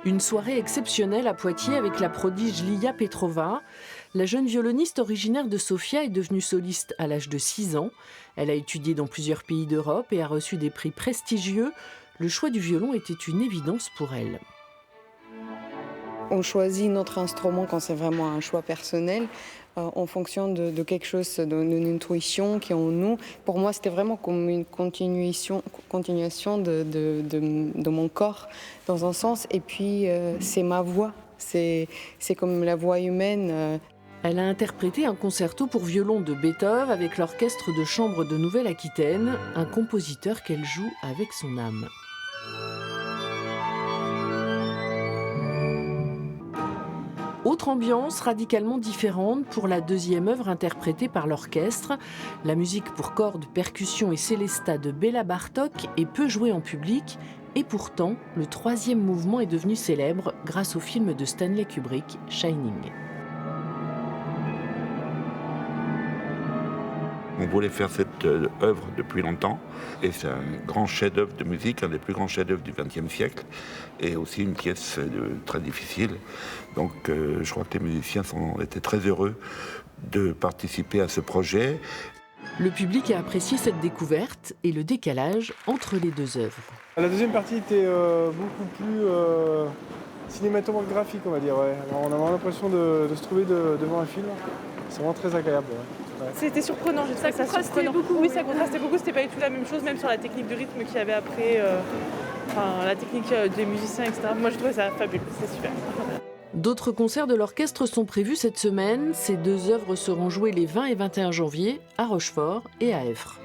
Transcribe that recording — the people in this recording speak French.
Une soirée exceptionnelle à Poitiers avec la prodige Lia Petrova. La jeune violoniste originaire de Sofia est devenue soliste à l'âge de 6 ans. Elle a étudié dans plusieurs pays d'Europe et a reçu des prix prestigieux. Le choix du violon était une évidence pour elle. On choisit notre instrument quand c'est vraiment un choix personnel, en fonction de quelque chose, d'une intuition qui est en nous. Pour moi, c'était vraiment comme une continuation de mon corps, dans un sens. Et puis, c'est ma voix. C'est comme la voix humaine. Elle a interprété un concerto pour violon de Beethoven avec l'orchestre de chambre de Nouvelle-Aquitaine, un compositeur qu'elle joue avec son âme. Autre ambiance radicalement différente pour la deuxième œuvre interprétée par l'orchestre. La musique pour cordes, percussions et célesta de Béla Bartók est peu jouée en public. Et pourtant, le troisième mouvement est devenu célèbre grâce au film de Stanley Kubrick, Shining. On voulait faire cette œuvre depuis longtemps et c'est un grand chef-d'œuvre de musique, un des plus grands chefs-d'œuvre du XXe siècle et aussi une pièce très difficile. Donc je crois que les musiciens étaient très heureux de participer à ce projet. Le public a apprécié cette découverte et le décalage entre les deux œuvres. La deuxième partie était beaucoup plus cinématographique, on va dire. Ouais. Alors, on a vraiment l'impression de se trouver devant un film. C'est vraiment très agréable. Ouais. C'était surprenant, j'ai trouvé ça surprenant. Beaucoup, oui, ça contrastait beaucoup, c'était pas du tout la même chose, même sur la technique de rythme qu'il y avait après, la technique des musiciens, etc. Moi, je trouvais ça fabuleux, c'est super. D'autres concerts de l'orchestre sont prévus cette semaine. Ces deux œuvres seront jouées les 20 et 21 janvier à Rochefort et à Effre.